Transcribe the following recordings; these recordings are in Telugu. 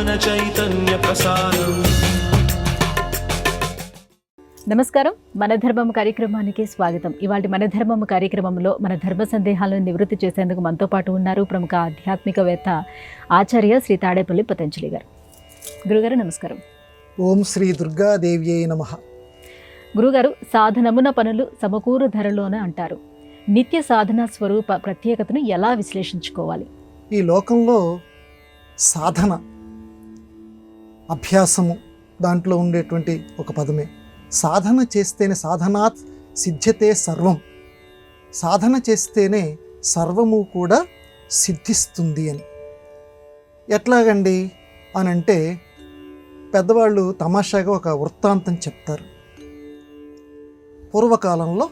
జ్ఞాన చైతన్య ప్రసారం. నమస్కారం, మన ధర్మం కార్యక్రమానికి స్వాగతం. ఇవాళ మన ధర్మం కార్యక్రమంలో మన ధర్మ సందేహాలను నివృత్తి చేసేందుకు మనతో పాటు ఉన్నారు ప్రముఖ ఆధ్యాత్మికవేత్త ఆచార్య శ్రీ తాడేపల్లి పతంజలి గారు. గురుగారు నమస్కారం. ఓం శ్రీ దుర్గాదేవ్యై నమః. గురుగారు, సాధనమున పనులు సమకూరు ధరలోనే అంటారు. నిత్య సాధన స్వరూప ప్రత్యేకతను ఎలా విశ్లేషించుకోవాలి? ఈ లోకంలో సాధన, అభ్యాసము దాంట్లో ఉండేటువంటి ఒక పదమే. సాధన చేస్తేనే సాధనాత్ సిద్ధ్యతే సర్వం. సాధన చేస్తేనే సర్వము కూడా సిద్ధిస్తుంది అని. ఎట్లాగండి అని అంటే పెద్దవాళ్ళు తమాషాగా ఒక వృత్తాంతం చెప్తారు. పూర్వకాలంలో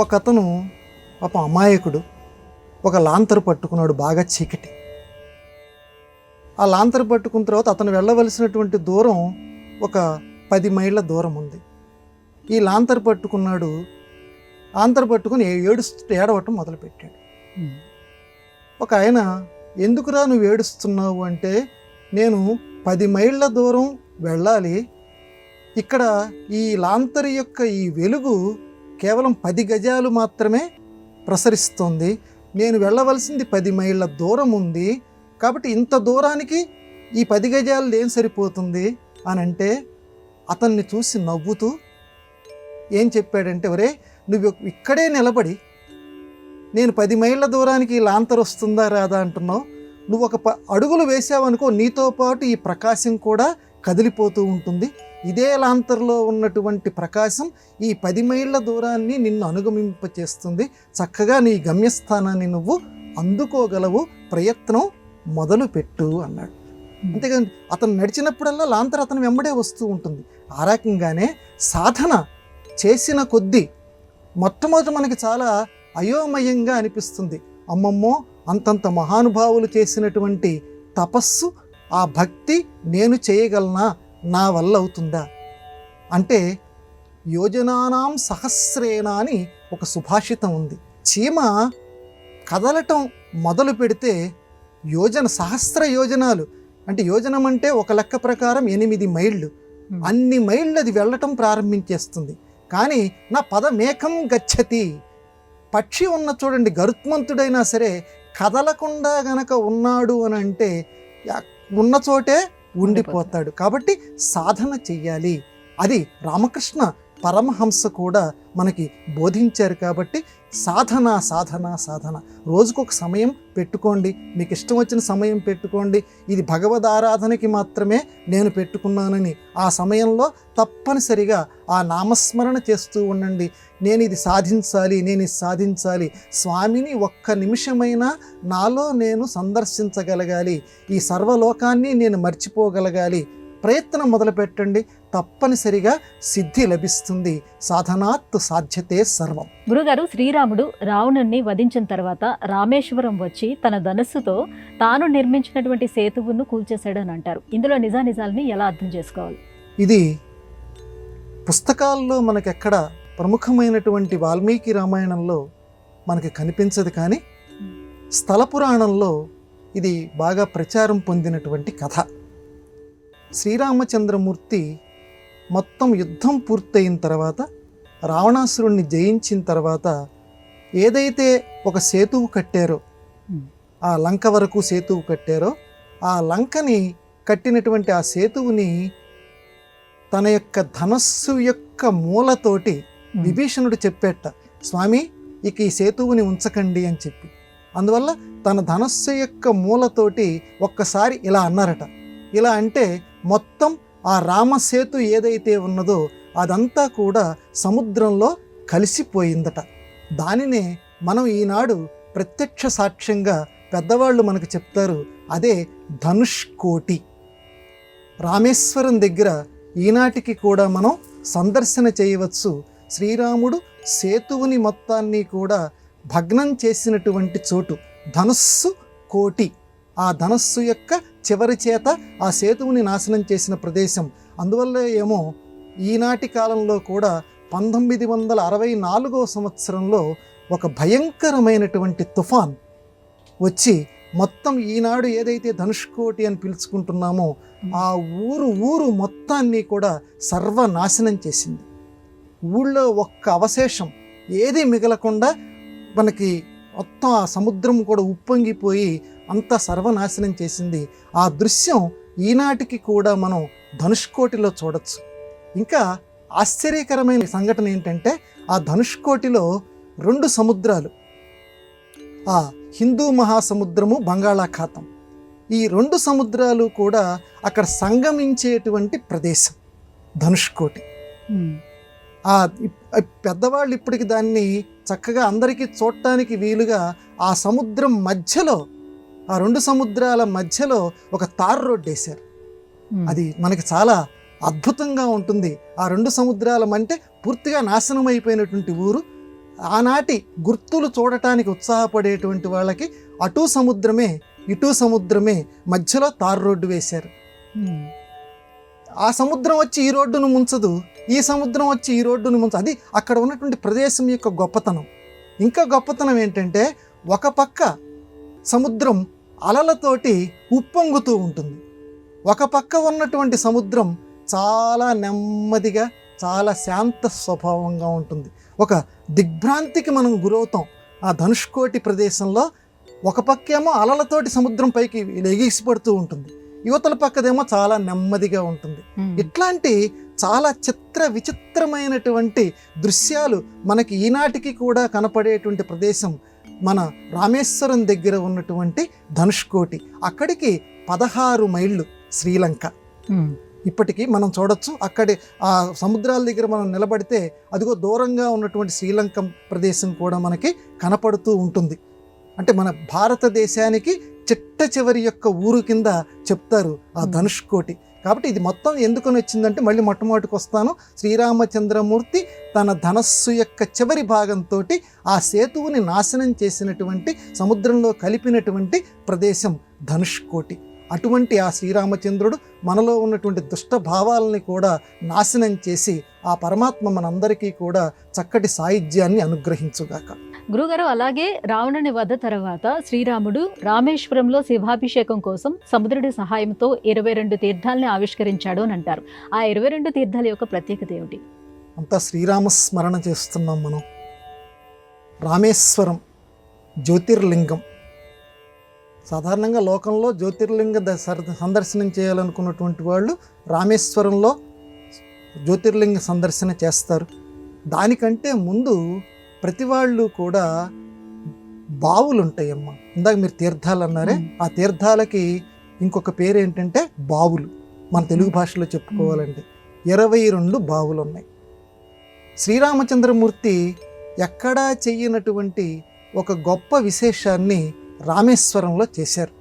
ఒక అతను పాపం అమాయకుడు ఒక లాంతరు పట్టుకున్నాడు, బాగా చీకటి. ఆ లాంతరు పట్టుకున్న తర్వాత అతను వెళ్ళవలసినటువంటి దూరం ఒక 10 మైళ్ళ దూరం ఉంది. ఈ లాంతరు పట్టుకున్నాడు. లాంతరు పట్టుకుని ఏడవటం మొదలుపెట్టాడు. ఒక ఆయన, ఎందుకురా నువ్వు ఏడుస్తున్నావు అంటే, నేను 10 మైళ్ళ దూరం వెళ్ళాలి, ఇక్కడ ఈ లాంతరు యొక్క ఈ వెలుగు కేవలం 10 గజాలు మాత్రమే ప్రసరిస్తుంది, నేను వెళ్ళవలసింది 10 మైళ్ళ దూరం ఉంది, కాబట్టి ఇంత దూరానికి ఈ 10 గజాలు ఏం సరిపోతుంది అని అంటే, అతన్ని చూసి నవ్వుతూ ఏం చెప్పాడంటే, ఒరే నువ్వు ఇక్కడే నిలబడి నేను 10 మైళ్ళ దూరానికి లాంతరు వస్తుందా రాదా అంటున్నావు, నువ్వు ఒక అడుగులు వేసావనుకో నీతో పాటు ఈ ప్రకాశం కూడా కదిలిపోతూ ఉంటుంది. ఇదే లాంతరులో ఉన్నటువంటి ప్రకాశం ఈ 10 మైళ్ళ దూరాన్ని నిన్ను అనుగమింపచేస్తుంది. చక్కగా నీ గమ్యస్థానాన్ని నువ్వు అందుకోగలవు, ప్రయత్నం మొదలుపెట్టు అన్నాడు. అంతేకాని అతను నడిచినప్పుడల్లా లాంతరు అతను వెంబడే వస్తూ ఉంటుంది. ఆ రకంగానే సాధన చేసిన కొద్దీ మొట్టమొదటి మనకి చాలా అయోమయంగా అనిపిస్తుంది. అమ్మమ్మో, అంతంత మహానుభావులు చేసినటువంటి తపస్సు, ఆ భక్తి నేను చేయగలనా, నా వల్ల అవుతుందా అంటే, యోజనానాం సహస్రేణ అని ఒక సుభాషితం ఉంది. చీమ కదలటం మొదలు పెడితే సహస్ర యోజనాలు అంటే, యోజనం అంటే ఒక లెక్క ప్రకారం 8 మైళ్ళు, అన్ని మైళ్ళు అది వెళ్ళటం ప్రారంభించేస్తుంది. కానీ నా పదమేకం గచ్చతి, పక్షి ఉన్న చూడండి, గరుత్మంతుడైనా సరే కదలకుండా గనక ఉన్నాడు అని అంటే ఉన్న చోటే ఉండిపోతాడు. కాబట్టి సాధన చెయ్యాలి. అది రామకృష్ణ పరమహంస కూడా మనకి బోధించారు. కాబట్టి సాధన సాధన సాధన, రోజుకొక సమయం పెట్టుకోండి, మీకు ఇష్టం వచ్చిన సమయం పెట్టుకోండి. ఇది భగవద్ ఆరాధనకి మాత్రమే నేను పెట్టుకున్నానని ఆ సమయంలో తప్పనిసరిగా ఆ నామస్మరణ చేస్తూ ఉండండి. నేను ఇది సాధించాలి, నేను ఇది సాధించాలి, స్వామిని ఒక్క నిమిషమైనా నాలో నేను సందర్శించగలగాలి, ఈ సర్వలోకాన్ని నేను మర్చిపోగలగాలి. ప్రయత్నం మొదలుపెట్టండి, తప్పనిసరిగా సిద్ధి లభిస్తుంది. సాధనాత్ సాధ్యతే సర్వం. గురుగారు, శ్రీరాముడు రావణుణ్ణి వధించిన తర్వాత రామేశ్వరం వచ్చి తన ధనస్సుతో తాను నిర్మించినటువంటి సేతువును కూల్చేశాడని అంటారు. ఇందులో నిజానిజాలని ఎలా అర్థం చేసుకోవాలి? ఇది పుస్తకాల్లో మనకెక్కడ ప్రముఖమైనటువంటి వాల్మీకి రామాయణంలో మనకి కనిపించదు, కానీ స్థల పురాణంలో ఇది బాగా ప్రచారం పొందినటువంటి కథ. శ్రీరామచంద్రమూర్తి మొత్తం యుద్ధం పూర్తయిన తర్వాత, రావణాసురుణ్ణి జయించిన తర్వాత ఏదైతే ఒక సేతువు కట్టారో, ఆ లంక వరకు సేతువు కట్టారో, ఆ లంకని కట్టినటువంటి ఆ సేతువుని తన యొక్క ధనస్సు యొక్క మూలతోటి విభీషణుడు చెప్పేట, స్వామి ఇక ఈ సేతువుని ఉంచకండి అని చెప్పి. అందువల్ల తన ధనస్సు యొక్క మూలతోటి ఒక్కసారి ఇలా అన్నారట. ఇలా అంటే మొత్తం ఆ రామసేతు ఏదైతే ఉన్నదో అదంతా కూడా సముద్రంలో కలిసిపోయిందట. దానినే మనం ఈనాడు ప్రత్యక్ష సాక్ష్యంగా పెద్దవాళ్ళు మనకు చెప్తారు, అదే ధనుష్కోటి. రామేశ్వరం దగ్గర ఈనాటికి కూడా మనం సందర్శన చేయవచ్చు. శ్రీరాముడు సేతువుని మొత్తాన్ని కూడా భగ్నం చేసినటువంటి చోటు ధనుస్సు కోటి. ఆ ధనస్సు యొక్క చివరి చేత ఆ సేతువుని నాశనం చేసిన ప్రదేశం. అందువల్ల ఏమో ఈనాటి కాలంలో కూడా 1964 సంవత్సరంలో ఒక భయంకరమైనటువంటి తుఫాన్ వచ్చి మొత్తం ఈనాడు ఏదైతే ధనుష్కోటి అని పిలుచుకుంటున్నామో ఆ ఊరు మొత్తాన్ని కూడా సర్వనాశనం చేసింది. ఊళ్ళో ఒక్క అవశేషం ఏది మిగలకుండా మనకి మొత్తం ఆ సముద్రం కూడా ఉప్పొంగిపోయి అంతా సర్వనాశనం చేసింది. ఆ దృశ్యం ఈనాటికి కూడా మనం ధనుష్కోటిలో చూడొచ్చు. ఇంకా ఆశ్చర్యకరమైన సంఘటన ఏంటంటే ఆ ధనుష్కోటిలో 2 సముద్రాలు, ఆ హిందూ మహాసముద్రము, బంగాళాఖాతం, ఈ 2 సముద్రాలు కూడా అక్కడ సంగమించేటువంటి ప్రదేశం ధనుష్కోటి. ఆ పెద్దవాళ్ళు ఇప్పటికి దాన్ని చక్కగా అందరికీ చూడటానికి వీలుగా ఆ సముద్రం మధ్యలో, ఆ 2 సముద్రాల మధ్యలో ఒక తార్ రోడ్డు వేశారు. అది మనకి చాలా అద్భుతంగా ఉంటుంది. ఆ 2 సముద్రాల అంటే పూర్తిగా నాశనం అయిపోయినటువంటి ఊరు, ఆనాటి గుర్తులు చూడటానికి ఉత్సాహపడేటువంటి వాళ్ళకి అటు సముద్రమే ఇటు సముద్రమే, మధ్యలో తార్ రోడ్డు వేశారు. ఆ సముద్రం వచ్చి ఈ రోడ్డును ముంచదు, ఈ సముద్రం వచ్చి ఈ రోడ్డును ముంచదు. అది అక్కడ ఉన్నటువంటి ప్రదేశం యొక్క గొప్పతనం. ఇంకా గొప్పతనం ఏంటంటే ఒక పక్క సముద్రం అలలతోటి ఉప్పొంగుతూ ఉంటుంది, ఒక పక్క ఉన్నటువంటి సముద్రం చాలా నెమ్మదిగా చాలా శాంత స్వభావంగా ఉంటుంది. ఒక దిగ్భ్రాంతికి మనం గురవుతాం ఆ ధనుష్కోటి ప్రదేశంలో. ఒక పక్కేమో అలలతోటి సముద్రం పైకి ఎగిసిపడుతూ ఉంటుంది, యువతల పక్కదేమో చాలా నెమ్మదిగా ఉంటుంది. ఇట్లాంటి చాలా విచిత్రమైనటువంటి దృశ్యాలు మనకి ఈనాటికి కూడా కనపడేటువంటి ప్రదేశం మన రామేశ్వరం దగ్గర ఉన్నటువంటి ధనుష్కోటి. అక్కడికి 16 మైళ్ళు శ్రీలంక. ఇప్పటికీ మనం చూడొచ్చు. అక్కడి ఆ సముద్రాల దగ్గర మనం నిలబడితే అదిగో దూరంగా ఉన్నటువంటి శ్రీలంక ప్రదేశం కూడా మనకి కనపడుతూ ఉంటుంది. అంటే మన భారతదేశానికి చిట్ట చివరి యొక్క ఊరు కింద చెప్తారు ఆ ధనుష్కోటి. కాబట్టి ఇది మొత్తం ఎందుకని వచ్చిందంటే, మళ్ళీ మొట్టమొదటికి వస్తాను, శ్రీరామచంద్రమూర్తి తన ధనస్సు యొక్క చివరి భాగంతో ఆ సేతువుని నాశనం చేసినటువంటి, సముద్రంలో కలిపినటువంటి ప్రదేశం ధనుష్కోటి. అటువంటి ఆ శ్రీరామచంద్రుడు మనలో ఉన్నటువంటి దుష్ట భావాలని కూడా నాశనం చేసి ఆ పరమాత్మ మనందరికీ కూడా చక్కటి సాయుధ్యాన్ని అనుగ్రహించుగాక. గురుగారు, అలాగే రావణుని వధ తర్వాత శ్రీరాముడు రామేశ్వరంలో శివాభిషేకం కోసం సముద్రుడి సహాయంతో 22 తీర్థాలని ఆవిష్కరించాడు అని అంటారు. ఆ 22 తీర్థాల యొక్క ప్రత్యేకత ఏమిటి? అంతా శ్రీరామస్మరణ చేస్తున్నాం మనం. రామేశ్వరం జ్యోతిర్లింగం. సాధారణంగా లోకంలో జ్యోతిర్లింగ సందర్శనం చేయాలనుకున్నటువంటి వాళ్ళు రామేశ్వరంలో జ్యోతిర్లింగ సందర్శన చేస్తారు. దానికంటే ముందు ప్రతి వాళ్ళు కూడా బావులు ఉంటాయమ్మా. ఇందాక మీరు తీర్థాలు అన్నారే, ఆ తీర్థాలకి ఇంకొక పేరు ఏంటంటే బావులు. మన తెలుగు భాషలో చెప్పుకోవాలంటే 22 బావులు ఉన్నాయి. శ్రీరామచంద్రమూర్తి ఎక్కడా చెయ్యనటువంటి ఒక గొప్ప విశేషాన్ని రామేశ్వరంలో చేశారు.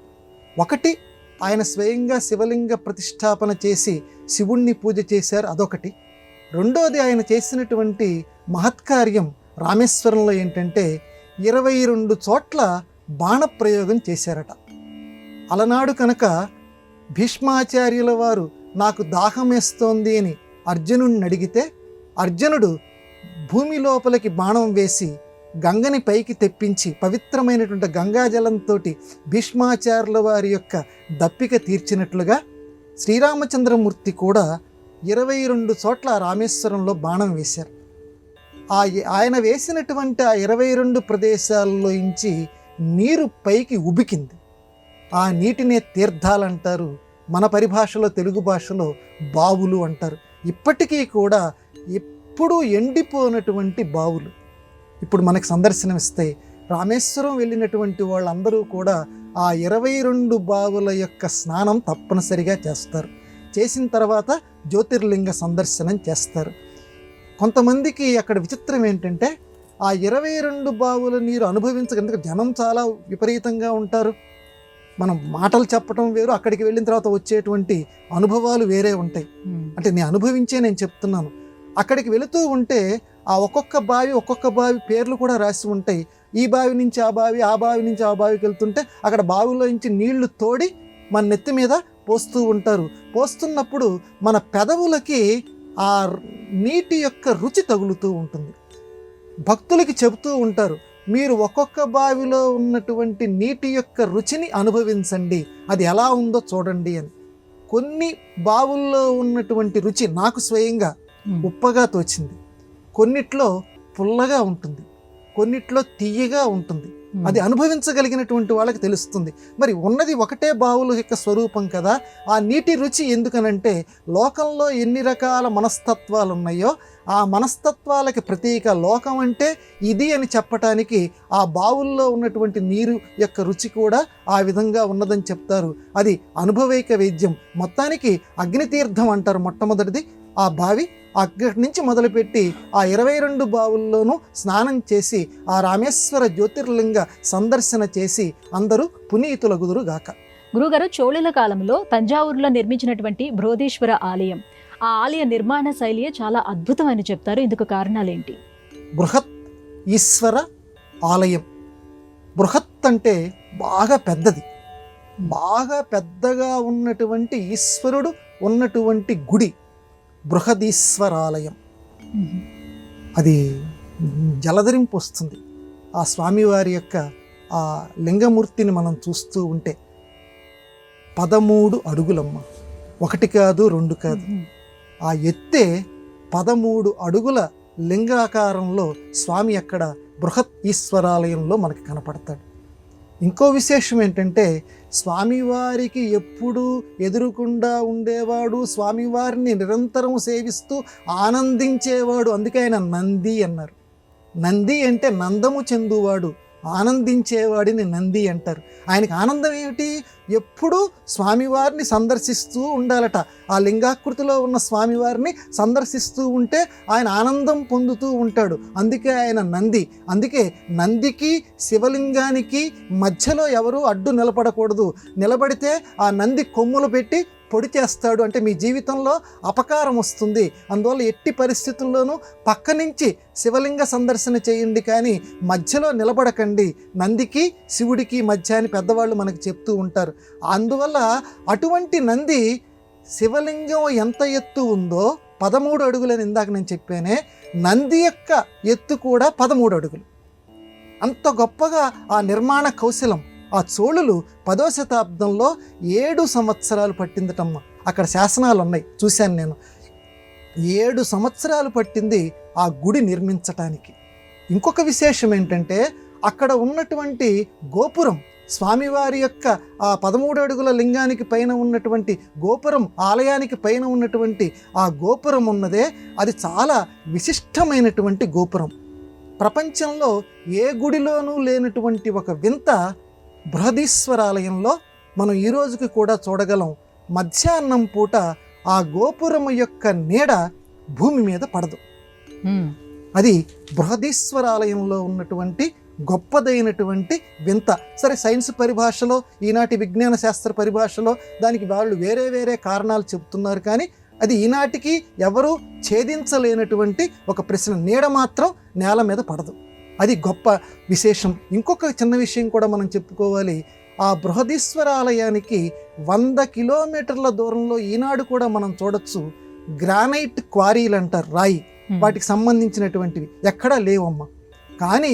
ఒకటి, ఆయన స్వయంగా శివలింగ ప్రతిష్టాపన చేసి శివుణ్ణి పూజ చేశారు, అదొకటి. రెండోది, ఆయన చేసినటువంటి మహత్కార్యం రామేశ్వరంలో ఏంటంటే 22 చోట్ల బాణప్రయోగం చేశారట. అలనాడు కనుక భీష్మాచార్యుల వారు నాకు దాహమేస్తోంది అని అర్జునుడిని అడిగితే, అర్జునుడు భూమి లోపలికి బాణం వేసి గంగని పైకి తెప్పించి పవిత్రమైనటువంటి గంగాజలంతో భీష్మాచార్యుల వారి యొక్క దప్పిక తీర్చినట్లుగా శ్రీరామచంద్రమూర్తి కూడా 22 చోట్ల రామేశ్వరంలో బాణం వేశారు. ఆయన వేసినటువంటి ఆ 22 ప్రదేశాల్లో నుంచి నీరు పైకి ఉబికింది. ఆ నీటినే తీర్థాలంటారు, మన పరిభాషలో తెలుగు భాషలో బావులు అంటారు. ఇప్పటికీ కూడా ఎప్పుడూ ఎండిపోయినటువంటి బావులు ఇప్పుడు మనకు సందర్శనమిస్తాయి. రామేశ్వరం వెళ్ళినటువంటి వాళ్ళందరూ కూడా ఆ 22 బావుల యొక్క స్నానం తప్పనిసరిగా చేస్తారు. చేసిన తర్వాత జ్యోతిర్లింగ సందర్శనం చేస్తారు. కొంతమందికి అక్కడ విచిత్రం ఏంటంటే, ఆ 22 బావుల నీరు అనుభవించగలిగిన జనం చాలా విపరీతంగా ఉంటారు. మనం మాటలు చెప్పడం వేరు, అక్కడికి వెళ్ళిన తర్వాత వచ్చేటువంటి అనుభవాలు వేరే ఉంటాయి. అంటే నేను అనుభవించే నేను చెప్తున్నాను. అక్కడికి వెళుతూ ఉంటే ఆ ఒక్కొక్క బావి పేర్లు కూడా రాసి ఉంటాయి. ఈ బావి నుంచి ఆ బావి, ఆ బావి నుంచి ఆ బావికి వెళ్తుంటే అక్కడ బావిలో నుంచి నీళ్లు తోడి మన నెత్తి మీద పోస్తూ ఉంటారు. పోస్తున్నప్పుడు మన పెదవులకి ఆ నీటి యొక్క రుచి తగులుతూ ఉంటుంది. భక్తులకి చెబుతూ ఉంటారు, మీరు ఒక్కొక్క బావిలో ఉన్నటువంటి నీటి యొక్క రుచిని అనుభవించండి, అది ఎలా ఉందో చూడండి అని. కొన్ని బావుల్లో ఉన్నటువంటి రుచి నాకు స్వయంగా ఉప్పగా తోచింది, కొన్నిట్లో పుల్లగా ఉంటుంది, కొన్నిట్లో తియ్యగా ఉంటుంది. అది అనుభవించగలిగినటువంటి వాళ్ళకి తెలుస్తుంది. మరి ఉన్నది ఒకటే బావుల యొక్క స్వరూపం కదా. ఆ నీటి రుచి ఎందుకనంటే లోకంలో ఎన్ని రకాల మనస్తత్వాలు ఉన్నాయో ఆ మనస్తత్వాలకి ప్రతీక లోకం అంటే ఇది అని చెప్పటానికి ఆ బావుల్లో ఉన్నటువంటి నీరు యొక్క రుచి కూడా ఆ విధంగా ఉన్నదని చెప్తారు. అది అనుభవైక వేద్యం. మొత్తానికి అగ్నితీర్థం అంటారు మొట్టమొదటిది. ఆ బావి అక్కడి నుంచి మొదలుపెట్టి ఆ 22 బావుల్లోనూ స్నానం చేసి ఆ రామేశ్వర జ్యోతిర్లింగ సందర్శన చేసి అందరూ పునీతులగుదురు గాక. గురుగారు, చోళుల కాలంలో తంజావూరులో నిర్మించినటువంటి బృహదీశ్వర ఆలయం, ఆ ఆలయ నిర్మాణ శైలియే చాలా అద్భుతం అని చెప్తారు. ఇందుకు కారణాలేంటి? బృహత్ ఈశ్వర ఆలయం. బృహత్ అంటే బాగా పెద్దది, బాగా పెద్దగా ఉన్నటువంటి ఈశ్వరుడు ఉన్నటువంటి గుడి బృహదీశ్వరాలయం. అది జలధరింపు వస్తుంది ఆ స్వామివారి యొక్క ఆ లింగమూర్తిని మనం చూస్తూ ఉంటే. 13 అడుగులమ్మ, 1 కాదు 2 కాదు. ఆ ఎత్తే 13 అడుగుల లింగాకారంలో స్వామి అక్కడ బృహత్ ఈశ్వరాలయంలో మనకి కనపడతాడు. ఇంకో విశేషం ఏంటంటే స్వామివారికి ఎప్పుడూ ఎదురుకుండా ఉండేవాడు, స్వామివారిని నిరంతరం సేవిస్తూ ఆనందించేవాడు. అందుకే ఆయన నంది అన్నారు. నంది అంటే నందము చెందువాడు, ఆనందించేవాడిని నంది అంటారు. ఆయనకి ఆనందం ఏమిటి? ఎప్పుడూ స్వామివారిని సందర్శిస్తూ ఉండాలట. ఆ లింగాకృతిలో ఉన్న స్వామివారిని సందర్శిస్తూ ఉంటే ఆయన ఆనందం పొందుతూ ఉంటాడు. అందుకే ఆయన నంది. అందుకే నందికి శివలింగానికి మధ్యలో ఎవరూ అడ్డు నిలబడకూడదు. నిలబడితే ఆ నంది కొమ్ములు పెట్టి పొడి చేస్తాడు, అంటే మీ జీవితంలో అపకారం వస్తుంది. అందువల్ల ఎట్టి పరిస్థితుల్లోనూ పక్క నుంచి శివలింగ సందర్శన చేయండి, కానీ మధ్యలో నిలబడకండి. నందికి శివుడికి మధ్య అని పెద్దవాళ్ళు మనకు చెప్తూ ఉంటారు. అందువల్ల అటువంటి నంది శివలింగం ఎంత ఎత్తు ఉందో 13 అడుగులని ఇందాక నేను చెప్పానే, నంది యొక్క ఎత్తు కూడా 13 అడుగులు. అంత గొప్పగా ఆ నిర్మాణ కౌశలం. ఆ చోళులు 10వ శతాబ్దంలో 7 సంవత్సరాలు పట్టిందటమ్మ. అక్కడ శాసనాలు ఉన్నాయి, చూశాను నేను. 7 సంవత్సరాలు పట్టింది ఆ గుడి నిర్మించటానికి. ఇంకొక విశేషం ఏంటంటే అక్కడ ఉన్నటువంటి గోపురం, స్వామివారి యొక్క ఆ 13 అడుగుల లింగానికి పైన ఉన్నటువంటి గోపురం, ఆలయానికి పైన ఉన్నటువంటి ఆ గోపురం ఉన్నదే, అది చాలా విశిష్టమైనటువంటి గోపురం. ప్రపంచంలో ఏ గుడిలోనూ లేనటువంటి ఒక వింత బృహదీశ్వరాలయంలో మనం ఈ రోజుకి కూడా చూడగలం. మధ్యాహ్నం పూట ఆ గోపురము యొక్క నీడ భూమి మీద పడదు. అది బృహదీశ్వరాలయంలో ఉన్నటువంటి గొప్పదైనటువంటి వింత. సరే, సైన్స్ పరిభాషలో, ఈనాటి విజ్ఞాన శాస్త్ర పరిభాషలో దానికి వాళ్ళు వేరే వేరే కారణాలు చెబుతున్నారు, కానీ అది ఈనాటికి ఎవరూ ఛేదించలేనటువంటి ఒక ప్రశ్న. నీడ మాత్రం నేల మీద పడదు. అది గొప్ప విశేషం. ఇంకొక చిన్న విషయం కూడా మనం చెప్పుకోవాలి. ఆ బృహదీశ్వరాలయానికి 100 కిలోమీటర్ల దూరంలో ఈనాడు కూడా మనం చూడొచ్చు గ్రానైట్ క్వారీలు అంటారు, రాయి, వాటికి సంబంధించినటువంటివి ఎక్కడా లేవమ్మా. కానీ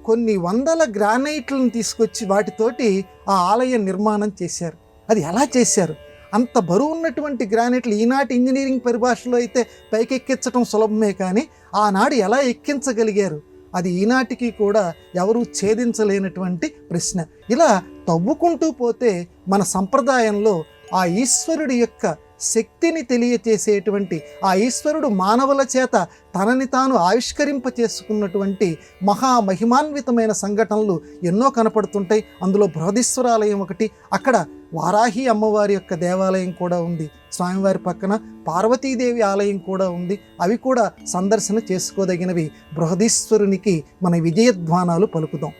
కొన్ని వందల గ్రానైట్లను తీసుకొచ్చి వాటితోటి ఆ ఆలయ నిర్మాణం చేశారు. అది ఎలా చేశారు? అంత బరువు ఉన్నటువంటి గ్రానైట్లు ఈనాటి ఇంజనీరింగ్ పరిభాషలో అయితే పైకెక్కించడం సులభమే, కానీ ఆనాడు ఎలా ఎక్కించగలిగారు? అది ఈనాటికి కూడా ఎవరూ ఛేదించలేనటువంటి ప్రశ్న. ఇలా తవ్వుకుంటూ పోతే మన సంప్రదాయంలో ఆ ఈశ్వరుడి యొక్క శక్తిని తెలియచేసేటువంటి, ఆ ఈశ్వరుడు మానవుల చేత తనని తాను ఆవిష్కరింప చేసుకున్నటువంటి మహామహిమాన్వితమైన సంఘటనలు ఎన్నో కనపడుతుంటాయి. అందులో బృహదీశ్వరాలయం ఒకటి. అక్కడ వారాహి అమ్మవారి యొక్క దేవాలయం కూడా ఉంది. స్వామివారి పక్కన పార్వతీదేవి ఆలయం కూడా ఉంది. అవి కూడా సందర్శన చేసుకోదగినవి. బృహదీశ్వరునికి మన విజయధ్వానాలు పలుకుదాం.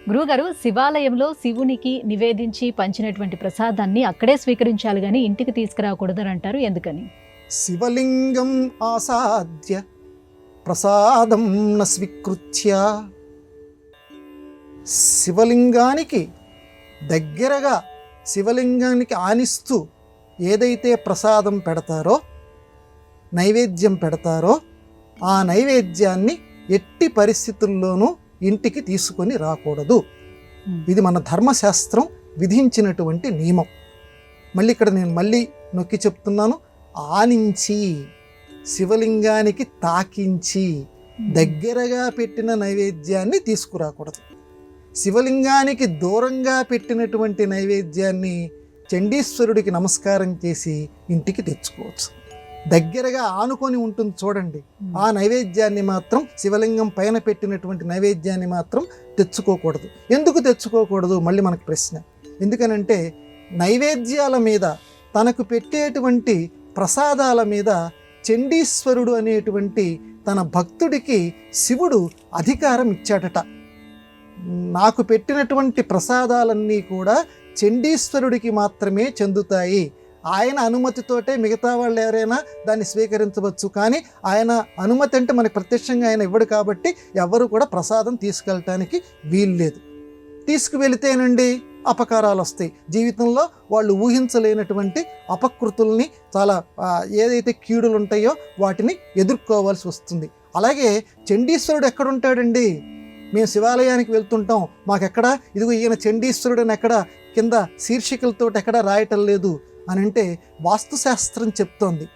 గురువుగారు, శివాలయంలో శివునికి నివేదించి పంచినటువంటి ప్రసాదాన్ని అక్కడే స్వీకరించాలి కానీ ఇంటికి తీసుకురాకూడదని అంటారు. ఎందుకని? శివలింగం ఆసాద్య ప్రసాదం న స్వీకృత్య. శివలింగానికి దగ్గరగా, శివలింగానికి ఆనిస్తూ ఏదైతే ప్రసాదం పెడతారో, నైవేద్యం పెడతారో, ఆ నైవేద్యాన్ని ఎట్టి పరిస్థితుల్లోనూ ఇంటికి తీసుకొని రాకూడదు. ఇది మన ధర్మశాస్త్రం విధించినటువంటి నియమం. మళ్ళీ ఇక్కడ నేను మళ్ళీ నొక్కి చెప్తున్నాను, ఆనించి శివలింగానికి తాకించి దగ్గరగా పెట్టిన నైవేద్యాన్ని తీసుకురాకూడదు. శివలింగానికి దూరంగా పెట్టినటువంటి నైవేద్యాన్ని చండీశ్వరుడికి నమస్కారం చేసి ఇంటికి తెచ్చుకోవచ్చు. దగ్గరగా ఆనుకొని ఉంటుంది చూడండి, ఆ నైవేద్యాన్ని మాత్రం, శివలింగం పైన పెట్టినటువంటి నైవేద్యాన్ని మాత్రం తెచ్చుకోకూడదు. ఎందుకు తెచ్చుకోకూడదు? మళ్ళీ మనకు ప్రశ్న. ఎందుకనంటే నైవేద్యాల మీద, తనకు పెట్టేటువంటి ప్రసాదాల మీద చండీశ్వరుడు అనేటువంటి తన భక్తుడికి శివుడు అధికారం ఇచ్చాడట. నాకు పెట్టినటువంటి ప్రసాదాలన్నీ కూడా చండీశ్వరుడికి మాత్రమే చెందుతాయి. ఆయన అనుమతితోటే మిగతా వాళ్ళు ఎవరైనా దాన్ని స్వీకరించవచ్చు. కానీ ఆయన అనుమతి అంటే మనకి ప్రత్యక్షంగా ఆయన ఇవ్వడు కాబట్టి ఎవరు కూడా ప్రసాదం తీసుకెళ్ళటానికి వీల్లేదు. తీసుకువెళితేనండి అపకారాలు వస్తాయి. జీవితంలో వాళ్ళు ఊహించలేనటువంటి అపకృతుల్ని, చాలా ఏదైతే కీడులు ఉంటాయో వాటిని ఎదుర్కోవాల్సి వస్తుంది. అలాగే చండీశ్వరుడు ఎక్కడుంటాడండి? మేము శివాలయానికి వెళ్తుంటాం, మాకెక్కడ ఇదిగో ఈయన చండీశ్వరుడు అని ఎక్కడ కింద శీర్షికలతో ఎక్కడ రాయటం లేదు అని అంటే వాస్తుశాస్త్రం చెప్తోంది.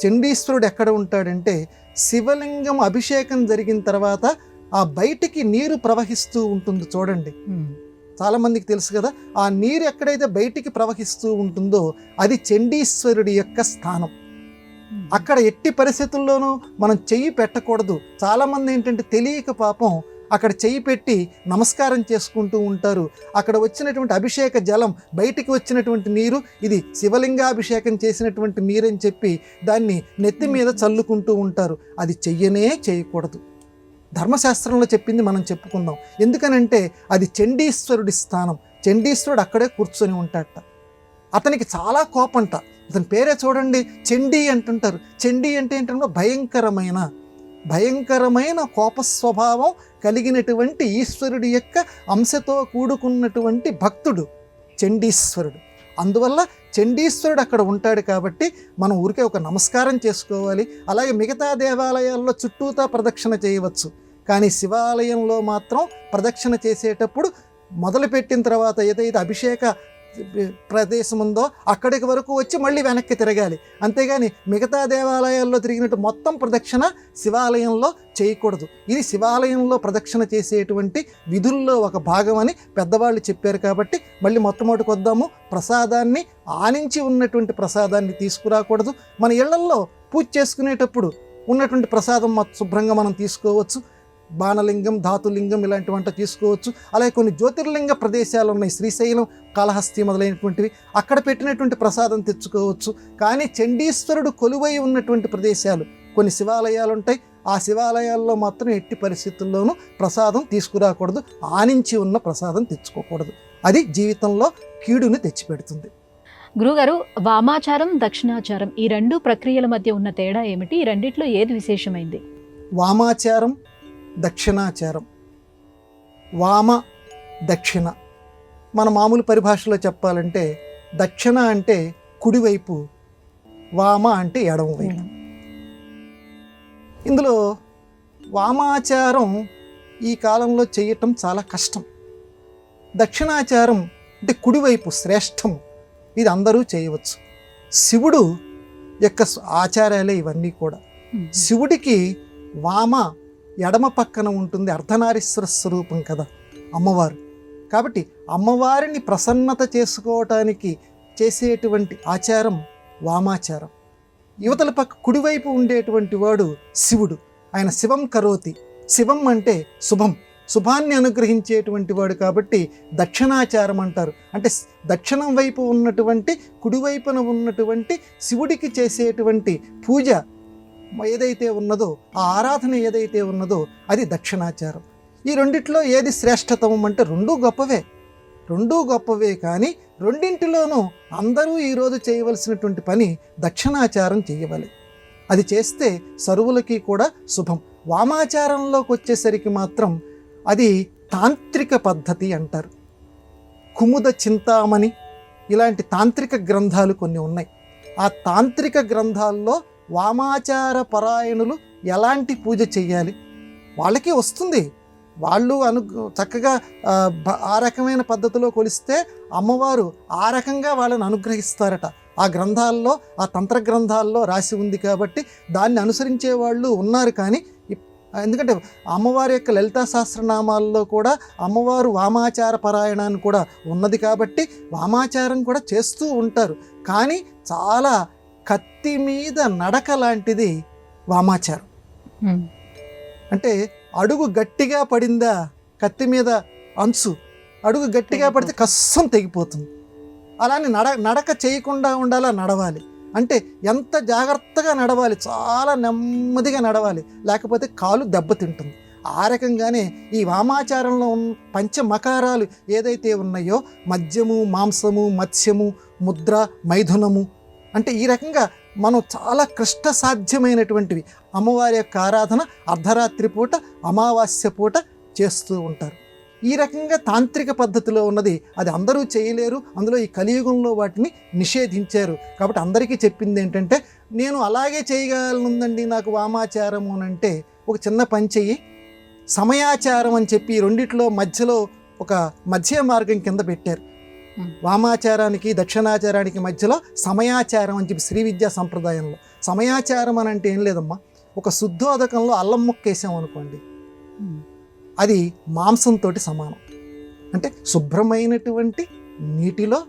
చండీశ్వరుడు ఎక్కడ ఉంటాడంటే శివలింగం అభిషేకం జరిగిన తర్వాత ఆ బయటికి నీరు ప్రవహిస్తూ ఉంటుంది చూడండి, చాలామందికి తెలుసు కదా. ఆ నీరు ఎక్కడైతే బయటికి ప్రవహిస్తూ ఉంటుందో అది చండీశ్వరుడి యొక్క స్థానం. అక్కడ ఎట్టి పరిస్థితుల్లోనూ మనం చెయ్యి పెట్టకూడదు. చాలామంది ఏంటంటే తెలియక పాపం అక్కడ చెయ్యి పెట్టి నమస్కారం చేసుకుంటూ ఉంటారు. అక్కడ వచ్చినటువంటి అభిషేక జలం, బయటికి వచ్చినటువంటి నీరు ఇది శివలింగాభిషేకం చేసినటువంటి నీరని చెప్పి దాన్ని నెత్తి మీద చల్లుకుంటూ ఉంటారు. అది చేయకూడదు. ధర్మశాస్త్రంలో చెప్పింది మనం చెప్పుకుందాం. ఎందుకనంటే అది చండీశ్వరుడి స్థానం. చండీశ్వరుడు అక్కడే కూర్చొని ఉంటాడట. అతనికి చాలా కోపంట. అతని పేరే చూడండి, చండీ అంటుంటారు. చండీ అంటే ఏంటంటే భయంకరమైన కోప స్వభావం కలిగినటువంటి ఈశ్వరుడి యొక్క అంశతో కూడుకున్నటువంటి భక్తుడు చండీశ్వరుడు. అందువల్ల చండీశ్వరుడు అక్కడ ఉంటాడు కాబట్టి మనం ఊరికే ఒక నమస్కారం చేసుకోవాలి. అలాగే మిగతా దేవాలయాల్లో చుట్టూతా ప్రదక్షిణ చేయవచ్చు. కానీ శివాలయంలో మాత్రం ప్రదక్షిణ చేసేటప్పుడు మొదలుపెట్టిన తర్వాత ఏదైతే అభిషేక ప్రదేశం ఉందో అక్కడికి వరకు వచ్చి మళ్ళీ వెనక్కి తిరగాలి. అంతేగాని మిగతా దేవాలయాల్లో తిరిగినట్టు మొత్తం ప్రదక్షిణ శివాలయంలో చేయకూడదు. ఇది శివాలయంలో ప్రదక్షిణ చేసేటువంటి విధుల్లో ఒక భాగం అని పెద్దవాళ్ళు చెప్పారు. కాబట్టి మళ్ళీ మొట్టమొదటికి వద్దాము. ప్రసాదాన్ని, ఆనించి ఉన్నటువంటి ప్రసాదాన్ని తీసుకురాకూడదు. మన ఇళ్లల్లో పూజ చేసుకునేటప్పుడు ఉన్నటువంటి ప్రసాదం శుభ్రంగా మనం తీసుకోవచ్చు. బాణలింగం, ధాతులింగం ఇలాంటి వంట తీసుకోవచ్చు. అలాగే కొన్ని జ్యోతిర్లింగ ప్రదేశాలు ఉన్నాయి, శ్రీశైలం, కాళహస్తి మొదలైనటువంటివి. అక్కడ పెట్టినటువంటి ప్రసాదం తెచ్చుకోవచ్చు. కానీ చండీశ్వరుడు కొలువై ఉన్నటువంటి ప్రదేశాలు, కొన్ని శివాలయాలు ఉంటాయి. ఆ శివాలయాల్లో మాత్రం ఎట్టి పరిస్థితుల్లోనూ ప్రసాదం తీసుకురాకూడదు. ఆనించి ఉన్న ప్రసాదం తెచ్చుకోకూడదు. అది జీవితంలో కీడుని తెచ్చిపెడుతుంది. గురుగారు, వామాచారం, దక్షిణాచారం ఈ రెండు ప్రక్రియల మధ్య ఉన్న తేడా ఏమిటి? ఈ రెండిట్లో ఏది విశేషమైంది? వామాచారం, దక్షిణాచారం. వామ, దక్షిణ. మన మామూలు పరిభాషలో చెప్పాలంటే దక్షిణ అంటే కుడివైపు, వామ అంటే ఎడమవైపు. ఇందులో వామాచారం ఈ కాలంలో చేయటం చాలా కష్టం. దక్షిణాచారం అంటే కుడివైపు శ్రేష్టం, ఇది అందరూ చేయవచ్చు. శివుడు యొక్క ఆచారాలే ఇవన్నీ కూడా. శివుడికి వామ ఎడమ పక్కన ఉంటుంది, అర్ధనారీశ్వర స్వరూపం కదా అమ్మవారు. కాబట్టి అమ్మవారిని ప్రసన్నత చేసుకోవటానికి చేసేటువంటి ఆచారం వామాచారం. యువతల పక్క కుడివైపు ఉండేటువంటి వాడు శివుడు. ఆయన శివం కరోతి. శివం అంటే శుభం, శుభాన్ని అనుగ్రహించేటువంటి వాడు కాబట్టి దక్షిణాచారం అంటారు. అంటే దక్షిణం వైపు ఉన్నటువంటి, కుడివైపున ఉన్నటువంటి శివుడికి చేసేటువంటి పూజ ఏదైతే ఉన్నదో, ఆ ఆరాధన ఏదైతే ఉన్నదో అది దక్షిణాచారం. ఈ రెండిట్లో ఏది శ్రేష్టతమం అంటే రెండూ గొప్పవే. కానీ రెండింటిలోనూ అందరూ ఈరోజు చేయవలసినటువంటి పని దక్షిణాచారం చేయవాలి. అది చేస్తే సర్వులకి కూడా శుభం. వామాచారంలోకి వచ్చేసరికి మాత్రం అది తాంత్రిక పద్ధతి అంటారు. కుముద చింతామణి ఇలాంటి తాంత్రిక గ్రంథాలు కొన్ని ఉన్నాయి. ఆ తాంత్రిక గ్రంథాల్లో వామాచార పరాయణులు ఎలాంటి పూజ చెయ్యాలి వాళ్ళకి వస్తుంది. వాళ్ళు చక్కగా ఆ రకమైన పద్ధతిలో కొలిస్తే అమ్మవారు ఆ రకంగా వాళ్ళని అనుగ్రహిస్తారట. ఆ గ్రంథాల్లో, ఆ తంత్ర గ్రంథాల్లో రాసి ఉంది కాబట్టి దాన్ని అనుసరించే వాళ్ళు ఉన్నారు. కానీ ఎందుకంటే అమ్మవారి యొక్క లలితా సహస్రనామాల్లో కూడా అమ్మవారు వామాచార పరాయణాన్ని కూడా ఉన్నది కాబట్టి వామాచారం కూడా చేస్తూ ఉంటారు. కానీ చాలా కత్తి మీద నడక లాంటిది వామాచారం. అంటే అడుగు గట్టిగా పడిందా, కత్తి మీద అంచు అడుగు గట్టిగా పడితే కస్సం తెగిపోతుంది. అలానే నడక చేయకుండా ఉండాలా, నడవాలి అంటే ఎంత జాగ్రత్తగా నడవాలి, చాలా నెమ్మదిగా నడవాలి, లేకపోతే కాలు దెబ్బతింటుంది. ఆ రకంగానే ఈ వామాచారంలో పంచమకారాలు ఏదైతే ఉన్నాయో మద్యము, మాంసము, మత్స్యము, ముద్ర, మైథునము, అంటే ఈ రకంగా మనం చాలా కష్ట సాధ్యమైనటువంటివి అమ్మవారి యొక్క ఆరాధన అర్ధరాత్రి పూట, అమావాస్య పూట చేస్తూ ఉంటారు. ఈ రకంగా తాంత్రిక పద్ధతిలో ఉన్నది, అది అందరూ చేయలేరు. అందులో ఈ కలియుగంలో వాటిని నిషేధించారు. కాబట్టి అందరికీ చెప్పింది ఏంటంటే, నేను అలాగే చేయగలనుందండి నాకు వామాచారము అని అంటే ఒక చిన్న పని చెయ్యి, సమయాచారం అని చెప్పి రెండిట్లో మధ్యలో ఒక మధ్య మార్గం కింద పెట్టారు. వామాచారానికి దక్షిణాచారానికి మధ్యలో సమయాచారం అని చెప్పి శ్రీ విద్యా సంప్రదాయంలో. సమయాచారం అని అంటే ఏం లేదమ్మా, ఒక శుద్ధోదకంలో అల్లం ముక్క వేసాం అనుకోండి, అది మాంసంతో సమానం. అంటే శుభ్రమైనటువంటి నీటిలో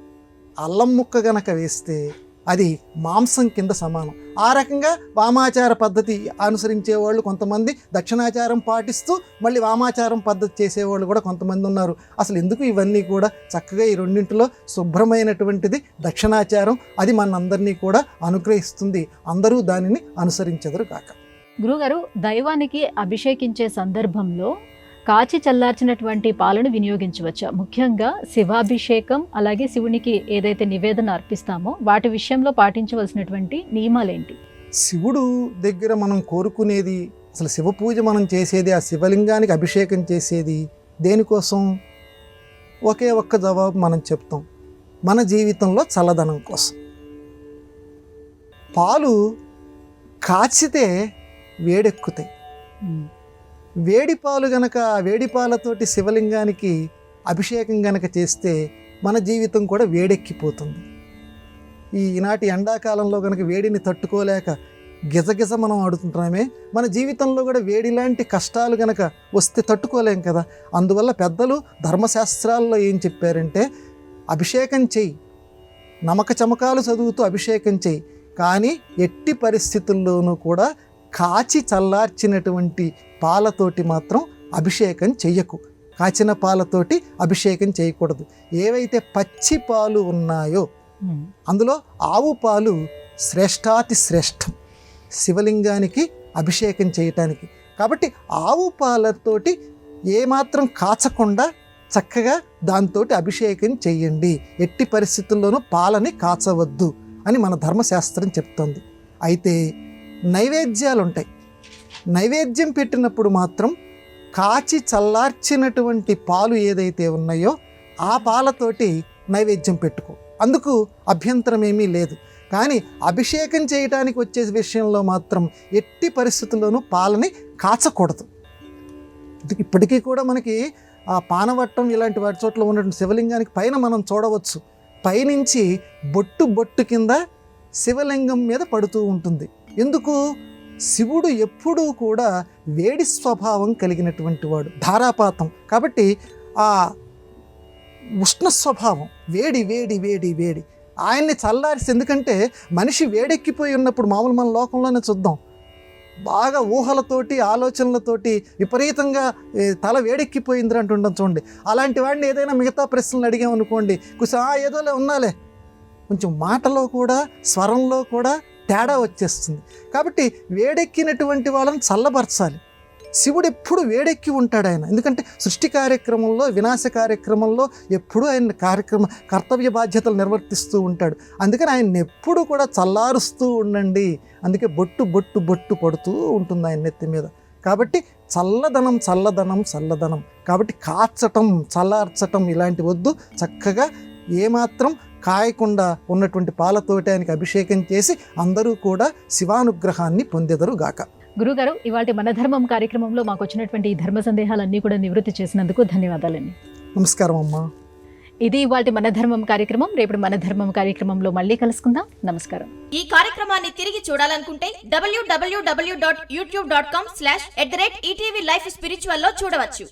అల్లం ముక్క గనక వేస్తే అది మాంసం కింద సమానం. ఆ రకంగా వామాచార పద్ధతి అనుసరించేవాళ్ళు కొంతమంది, దక్షిణాచారం పాటిస్తూ మళ్ళీ వామాచారం పద్ధతి చేసేవాళ్ళు కూడా కొంతమంది ఉన్నారు. అసలు ఎందుకు ఇవన్నీ కూడా చక్కగా ఈ రెండింటిలో శుభ్రమైనటువంటిది దక్షిణాచారం, అది మనందరినీ కూడా అనుగ్రహిస్తుంది. అందరూ దానిని అనుసరించెదరు కాక. గురుగారు, దైవానికి అభిషేకించే సందర్భంలో కాచి చల్లార్చినటువంటి పాలను వినియోగించవచ్చా? ముఖ్యంగా శివాభిషేకం, అలాగే శివునికి ఏదైతే నివేదన అర్పిస్తామో వాటి విషయంలో పాటించవలసినటువంటి నియమాలేంటి? శివుడు దగ్గర మనం కోరుకునేది, అసలు శివ పూజ మనం చేసేది, ఆ శివలింగానికి అభిషేకం చేసేది దేనికోసం? ఒకే ఒక్క జవాబు మనం చెప్తాం, మన జీవితంలో చల్లదనం కోసం. పాలు కాచితే వేడెక్కుతాయి. వేడి పాలు గనక, వేడి పాలతోటి శివలింగానికి అభిషేకం గనక చేస్తే మన జీవితం కూడా వేడెక్కిపోతుంది. ఈనాటి ఎండాకాలంలో గనక వేడిని తట్టుకోలేక గిజగిజ మనం ఆడుతుంటామే, మన జీవితంలో కూడా వేడి లాంటి కష్టాలు గనక వస్తే తట్టుకోలేం కదా. అందువల్ల పెద్దలు ధర్మశాస్త్రాల్లో ఏం చెప్పారంటే, అభిషేకం చెయ్యి, నమక చమకాలు చదువుతూ అభిషేకం చెయ్యి, కానీ ఎట్టి పరిస్థితుల్లోనూ కూడా కాచి చల్లార్చినటువంటి పాలతోటి మాత్రం అభిషేకం చెయ్యకు. కాచిన పాలతోటి అభిషేకం చేయకూడదు. ఏవైతే పచ్చి పాలు ఉన్నాయో అందులో ఆవు పాలు శ్రేష్టాతి శ్రేష్టం శివలింగానికి అభిషేకం చేయటానికి. కాబట్టి ఆవు పాలతోటి ఏమాత్రం కాచకుండా చక్కగా దాంతో అభిషేకం చెయ్యండి. ఎట్టి పరిస్థితుల్లోనూ పాలని కాచవద్దు అని మన ధర్మశాస్త్రం చెప్తోంది. అయితే నైవేద్యాలు ఉంటాయి. నైవేద్యం పెట్టినప్పుడు మాత్రం కాచి చల్లార్చినటువంటి పాలు ఏదైతే ఉన్నాయో ఆ పాలతోటి నైవేద్యం పెట్టుకో, అందుకు అభ్యంతరం ఏమీ లేదు. కానీ అభిషేకం చేయడానికి వచ్చే విషయంలో మాత్రం ఎట్టి పరిస్థితుల్లోనూ పాలని కాచకూడదు. ఇప్పటికీ కూడా మనకి ఆ పానవట్టం ఇలాంటి వాటి చోట్ల ఉన్నటువంటి శివలింగానికి పైన మనం చూడవచ్చు, పైనుంచి బొట్టు బొట్టు కింద శివలింగం మీద పడుతూ ఉంటుంది. ఎందుకు? శివుడు ఎప్పుడూ కూడా వేడి స్వభావం కలిగినటువంటి వాడు, ధారాపాతం. కాబట్టి ఆ ఉష్ణ స్వభావం, వేడి వేడి వేడి వేడి ఆయన్ని చల్లారిసి, ఎందుకంటే మనిషి వేడెక్కిపోయి ఉన్నప్పుడు మామూలు మన లోకంలోనే చూద్దాం, బాగా ఊహలతోటి ఆలోచనలతోటి విపరీతంగా తల వేడెక్కిపోయింది అంటుంటాం చూడండి. అలాంటి వాడిని ఏదైనా మిగతా ప్రశ్నలు అడిగామనుకోండి, కొంచెం ఏదోలే ఉన్నాలే, కొంచెం మాటలో కూడా స్వరంలో కూడా తేడా వచ్చేస్తుంది. కాబట్టి వేడెక్కినటువంటి వాళ్ళని చల్లబరచాలి. శివుడు ఎప్పుడు వేడెక్కి ఉంటాడు ఆయన, ఎందుకంటే సృష్టి కార్యక్రమంలో, వినాశ కార్యక్రమంలో ఎప్పుడూ ఆయన కర్తవ్య బాధ్యతలు నిర్వర్తిస్తూ ఉంటాడు. అందుకని ఆయన ఎప్పుడు కూడా చల్లారుస్తూ ఉండండి. అందుకే బొట్టు బొట్టు బొట్టు పడుతూ ఉంటుంది ఆయన నెత్తి మీద. కాబట్టి చల్లదనం చల్లదనం చల్లదనం. కాబట్టి కాచటం చల్లార్చటం ఇలాంటి వద్దు. చక్కగా ఏమాత్రం కాయకుండా ఉన్నటువంటి పాలతోటి ఆయనకి అభిషేకం చేసి అందరూ కూడా శివానుగ్రహాన్ని పొందెదరు గాక. గురుగారు, ఇవాళ మన ధర్మం కార్యక్రమంలో మాకు వచ్చినటువంటి ఈ ధర్మ సందేహాలన్నీ కూడా నివృత్తి చేసినందుకు ధన్యవాదాలండి. నమస్కారం అమ్మా. ఇది ఇవాళ మన ధర్మం కార్యక్రమం. రేపు మన ధర్మం కార్యక్రమంలో మళ్ళీ కలుసుకుందాం. నమస్కారం. ఈ కార్యక్రమాన్ని తిరిగి చూడాలనుకుంటే www.youtube.com/@ETV Life Spiritual లో చూడవచ్చు.